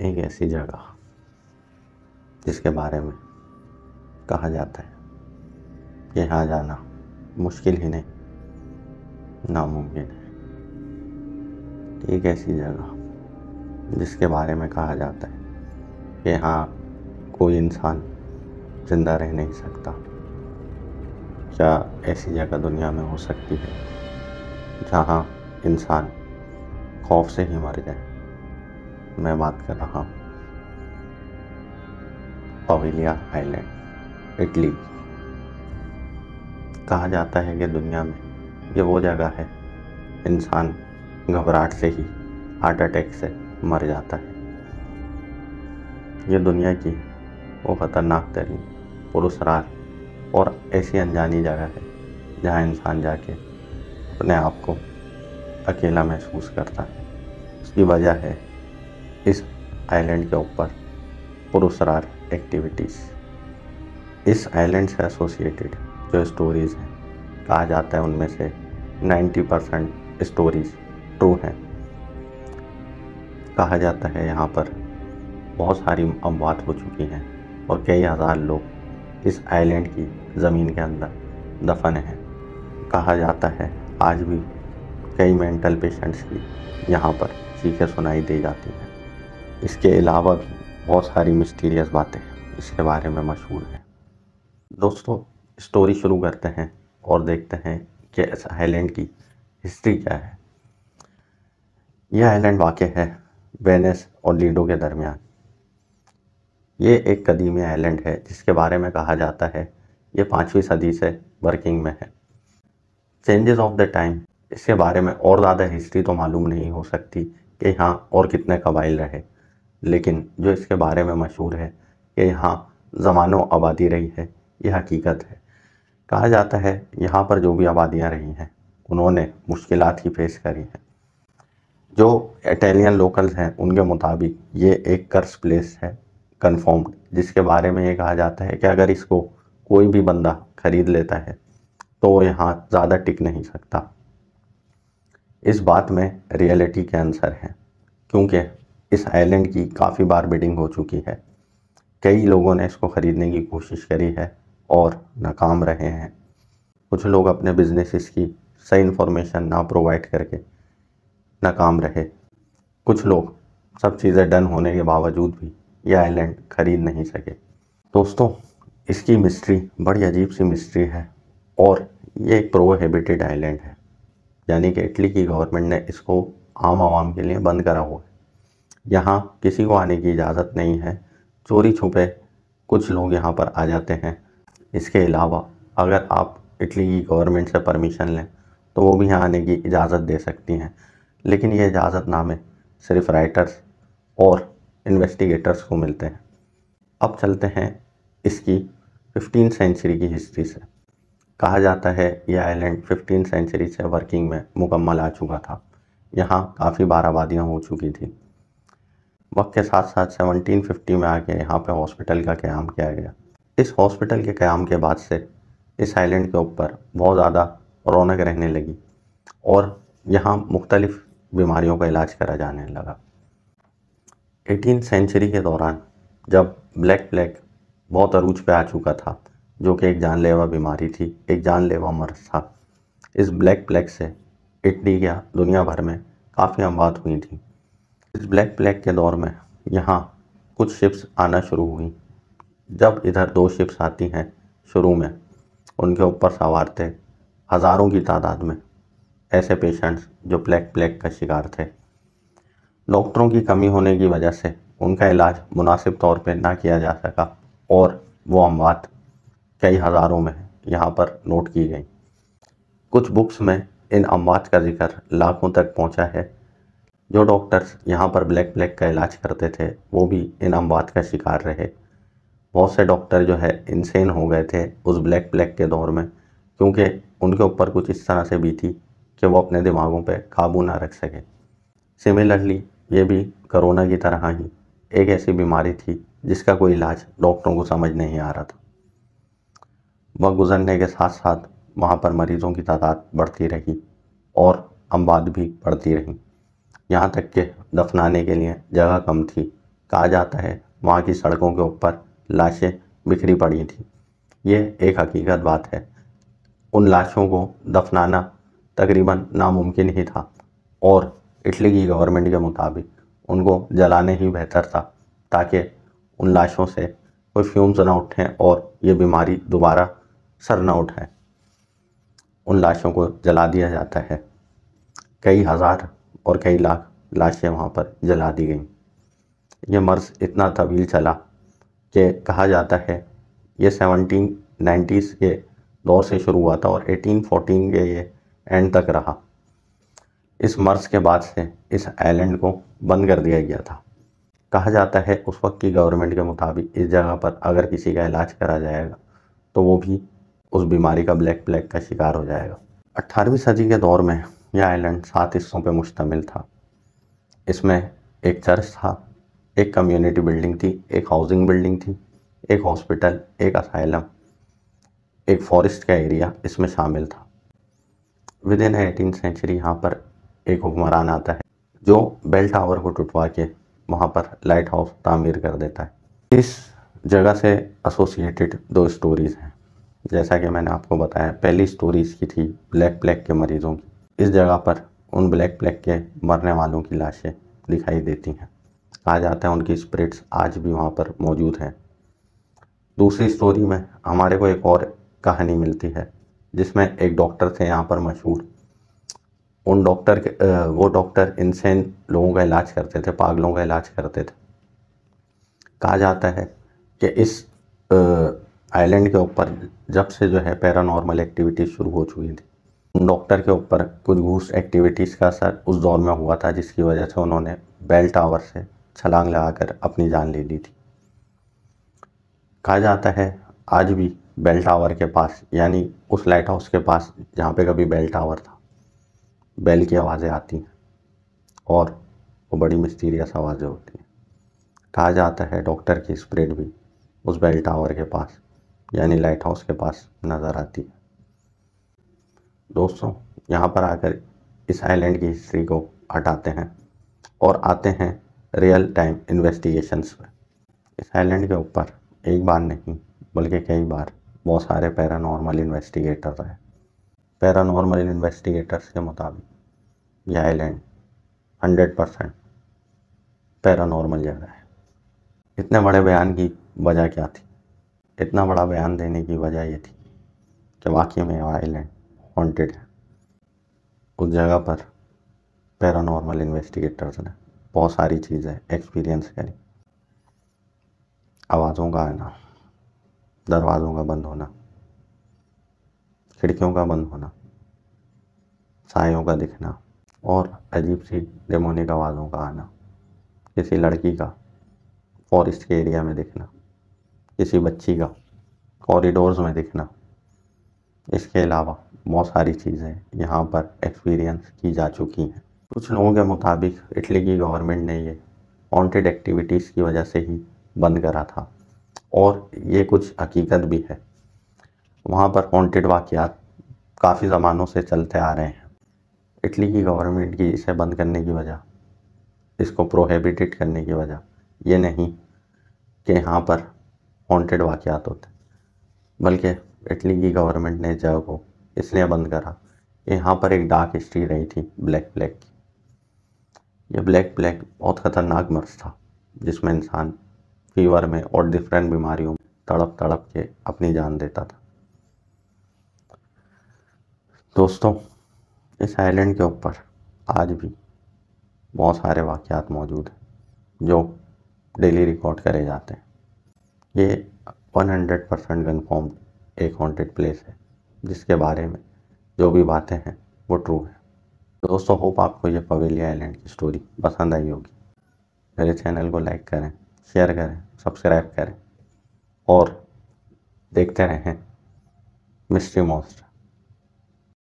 एक ऐसी जगह जिसके बारे में कहा जाता है कि यहाँ जाना मुश्किल ही नहीं नामुमकिन है। एक ऐसी जगह जिसके बारे में कहा जाता है कि यहाँ कोई इंसान जिंदा रह नहीं सकता। क्या ऐसी जगह दुनिया में हो सकती है जहाँ इंसान खौफ से ही मर जाए? मैं बात कर रहा हूँ पवेलिया आइलैंड, इटली। कहा जाता है कि दुनिया में ये वो जगह है इंसान घबराहट से ही हार्ट अटैक से मर जाता है। ये दुनिया की वो खतरनाक तरीन पुरस्कार और ऐसी अनजानी जगह है जहाँ इंसान जाके अपने आप को अकेला महसूस करता है। उसकी वजह है इस आइलैंड के ऊपर पुरस्कार एक्टिविटीज़। इस आइलैंड से एसोसिएटेड जो स्टोरीज़ हैं, कहा जाता है उनमें से 90% स्टोरीज़ ट्रू हैं। कहा जाता है यहाँ पर बहुत सारी अमवात हो चुकी हैं और कई हज़ार लोग इस आइलैंड की ज़मीन के अंदर दफन हैं। कहा जाता है आज भी कई मेंटल पेशेंट्स की यहाँ पर चीखें सुनाई दी जाती हैं। इसके अलावा भी बहुत सारी मिस्टीरियस बातें इसके बारे में मशहूर हैं। दोस्तों, स्टोरी शुरू करते हैं और देखते हैं कि इस आइलैंड की हिस्ट्री क्या है। यह आइलैंड वाक़ है वेनिस और लीडो के दरमियान। ये एक कदीमी आइलैंड है जिसके बारे में कहा जाता है ये 5वीं सदी से वर्किंग में है। चेंजेस ऑफ द टाइम, इसके बारे में और ज़्यादा हिस्ट्री तो मालूम नहीं हो सकती कि यहाँ और कितने कबाइल रहे, लेकिन जो इसके बारे में मशहूर है कि यहाँ ज़मानों आबादी रही है, यह हकीकत है। कहा जाता है यहाँ पर जो भी आबादियाँ रही हैं उन्होंने मुश्किलात ही फेस करी हैं। जो इटालियन लोकल्स हैं उनके मुताबिक ये एक कर्स प्लेस है कन्फर्म्ड, जिसके बारे में ये कहा जाता है कि अगर इसको कोई भी बंदा ख़रीद लेता है तो यहाँ ज़्यादा टिक नहीं सकता। इस बात में रियलिटी के आंसर हैं, क्योंकि इस आइलैंड की काफ़ी बार बिडिंग हो चुकी है। कई लोगों ने इसको ख़रीदने की कोशिश करी है और नाकाम रहे हैं। कुछ लोग अपने बिजनेसेस की सही इन्फॉर्मेशन ना प्रोवाइड करके नाकाम रहे। कुछ लोग सब चीज़ें डन होने के बावजूद भी यह आइलैंड ख़रीद नहीं सके। दोस्तों, इसकी मिस्ट्री बड़ी अजीब सी मिस्ट्री है और ये एक प्रोहिबिटेड आइलैंड है, यानी कि इटली की गवर्नमेंट ने इसको आम आवाम के लिए बंद करा हुआ है। यहाँ किसी को आने की इजाज़त नहीं है। चोरी छुपे कुछ लोग यहाँ पर आ जाते हैं। इसके अलावा अगर आप इटली की गवर्नमेंट से परमिशन लें तो वो भी यहाँ आने की इजाज़त दे सकती हैं, लेकिन ये इजाज़तनामे सिर्फ राइटर्स और इन्वेस्टिगेटर्स को मिलते हैं। अब चलते हैं इसकी 15th सेंचुरी की हिस्ट्री से। कहा जाता है यह आइलैंड 15th सेंचुरी से वर्किंग में मुकम्मल आ चुका था। यहाँ काफ़ी बार आबादियाँ हो चुकी थी। वक्त के साथ साथ 1750 में आके यहाँ पे हॉस्पिटल का क़याम किया गया। इस हॉस्पिटल के क़याम के बाद से इस आइलैंड के ऊपर बहुत ज़्यादा रौनक रहने लगी और यहाँ मुख्तलिफ़ बीमारियों का इलाज करा जाने लगा। 18th सेंचुरी के दौरान जब ब्लैक प्लेग बहुत अरूज पे आ चुका था, जो कि एक जानलेवा बीमारी थी, एक जानलेवा मर्ज था। इस ब्लैक प्लेग से इटली या दुनिया भर में काफ़ी अमवात हुई थी। इस ब्लैक प्लेग के दौर में यहाँ कुछ शिप्स आना शुरू हुई। जब इधर 2 शिप्स आती हैं शुरू में, उनके ऊपर सवार थे हज़ारों की तादाद में ऐसे पेशेंट्स जो ब्लैक प्लेग का शिकार थे। डॉक्टरों की कमी होने की वजह से उनका इलाज मुनासिब तौर पे ना किया जा सका और वो अमवात कई हज़ारों में यहाँ पर नोट की गई। कुछ बुक्स में इन अमवात का जिक्र लाखों तक पहुँचा है। जो डॉक्टर्स यहाँ पर ब्लैक प्लेग का इलाज करते थे वो भी इन अमवात का शिकार रहे। बहुत से डॉक्टर जो है इंसेन हो गए थे उस ब्लैक प्लेग के दौर में, क्योंकि उनके ऊपर कुछ इस तरह से बीती कि वो अपने दिमागों पे काबू ना रख सके। सिमिलरली ये भी कोरोना की तरह ही एक ऐसी बीमारी थी जिसका कोई इलाज डॉक्टरों को समझ नहीं आ रहा था। वक्त गुजरने के साथ साथ वहाँ पर मरीज़ों की तादाद बढ़ती रही और अमवात भी बढ़ती रही, यहाँ तक कि दफनाने के लिए जगह कम थी कहा जाता है वहाँ की सड़कों के ऊपर लाशें बिखरी पड़ी थी। ये एक हकीकत बात है। उन लाशों को दफनाना तकरीबन नामुमकिन ही था और इटली की गवर्नमेंट के मुताबिक उनको जलाने ही बेहतर था, ताकि उन लाशों से कोई फ्यूम्स ना उठें और ये बीमारी दोबारा सर ना उठाए। उन लाशों को जला दिया जाता है। कई हज़ार और कई लाख लाशें वहाँ पर जला दी गईं। ये मर्ज इतना तवील चला कि कहा जाता है ये 1790s के दौर से शुरू हुआ था और 1814 के ये एंड तक रहा। इस मर्ज के बाद से इस आइलैंड को बंद कर दिया गया था। कहा जाता है उस वक्त की गवर्नमेंट के मुताबिक इस जगह पर अगर किसी का इलाज करा जाएगा तो वो भी उस बीमारी का ब्लैक प्लेग का शिकार हो जाएगा। 18वीं सदी के दौर में यह आइलैंड 7 हिस्सों पर मुश्तमिल था। इसमें एक चर्च था, एक कम्युनिटी बिल्डिंग थी, एक हाउसिंग बिल्डिंग थी, एक हॉस्पिटल, एक असाइलम, एक फॉरेस्ट का एरिया इसमें शामिल था। विद इन 18th सेंचुरी यहाँ पर एक हुक्मरान आता है जो बेल टावर को टुटवा के वहाँ पर लाइट हाउस तामीर कर देता है। इस जगह से एसोसिएटेड 2 स्टोरीज़ हैं। जैसा कि मैंने आपको बताया, पहली स्टोरी इसकी थी ब्लैक प्लेग के मरीज़ों की। इस जगह पर उन ब्लैक प्लेग के मरने वालों की लाशें दिखाई देती हैं। कहा जाता है उनकी स्पिरिट्स आज भी वहाँ पर मौजूद हैं। दूसरी स्टोरी में हमारे को एक और कहानी मिलती है जिसमें एक डॉक्टर थे यहाँ पर मशहूर। उन वो डॉक्टर इनसेन लोगों का इलाज करते थे, पागलों का इलाज करते थे। कहा जाता है कि इस आइलैंड के ऊपर जब से जो है पैरानॉर्मल एक्टिविटीज़ शुरू हो चुकी थी, उन डॉक्टर के ऊपर कुछ घूस एक्टिविटीज़ का असर उस दौर में हुआ था, जिसकी वजह से उन्होंने बेल टावर से छलांग लगाकर अपनी जान ले ली थी। कहा जाता है आज भी बेल टावर के पास, यानी उस लाइट हाउस के पास जहाँ पे कभी बेल टावर था, बेल की आवाज़ें आती हैं और वो बड़ी मिस्टीरियस आवाज़ें होती हैं। कहा जाता है डॉक्टर की स्पिरिट भी उस बेल टावर के पास यानी लाइट हाउस के पास नज़र आती है। दोस्तों, यहाँ पर आकर इस आइलैंड की हिस्ट्री को हटाते हैं और आते हैं रियल टाइम इन्वेस्टिगेशंस पर। इस आइलैंड के ऊपर एक बार नहीं बल्कि कई बार बहुत सारे पैरानॉर्मल इन्वेस्टिगेटर रहे। पैरानॉर्मल इन्वेस्टिगेटर्स के मुताबिक यह आइलैंड 100% पैरानॉर्मल जगह है। इतने बड़े बयान की वजह क्या थी? इतना बड़ा बयान देने की वजह ये थी कि वाकई में यह आइलैंड हॉन्टेड है। उस जगह पर पैरानॉर्मल इन्वेस्टिगेटर्स ने बहुत सारी चीज़ें एक्सपीरियंस करी। आवाज़ों का आना, दरवाज़ों का बंद होना, खिड़कियों का बंद होना, सायों का दिखना और अजीब सी डेमोनिक आवाज़ों का आना, किसी लड़की का फॉरेस्ट के एरिया में दिखना, किसी बच्ची का कॉरिडोर्स में दिखना। इसके अलावा बहुत सारी चीज़ें यहाँ पर एक्सपीरियंस की जा चुकी हैं। कुछ लोगों के मुताबिक इटली की गवर्नमेंट ने ये हॉन्टेड एक्टिविटीज़ की वजह से ही बंद करा था और ये कुछ हकीकत भी है। वहाँ पर हॉन्टेड वाक़यात काफ़ी ज़मानों से चलते आ रहे हैं। इटली की गवर्नमेंट की इसे बंद करने की वजह, इसको प्रोहिबिटेड करने की वजह ये नहीं कि यहाँ पर हॉन्टेड वाक़यात होते, बल्कि इटली की गवर्नमेंट ने जगह को इसलिए बंद करा कि यहाँ पर एक डार्क हिस्ट्री रही थी ब्लैक प्लेग की। ये ब्लैक प्लेग बहुत ख़तरनाक मर्ज था जिसमें इंसान फीवर में और डिफरेंट बीमारियों में तड़प तड़प के अपनी जान देता था। दोस्तों, इस आइलैंड के ऊपर आज भी बहुत सारे वाक़यात मौजूद हैं जो डेली रिकॉर्ड करे जाते हैं। ये 100% कन्फर्म्ड एक हॉन्टेड प्लेस है जिसके बारे में जो भी बातें हैं वो ट्रू है। दोस्तों, होप आपको ये पवेलिया आइलैंड की स्टोरी पसंद आई होगी। मेरे चैनल को लाइक करें, शेयर करें, सब्सक्राइब करें और देखते रहें मिस्ट्री मॉन्स्टर।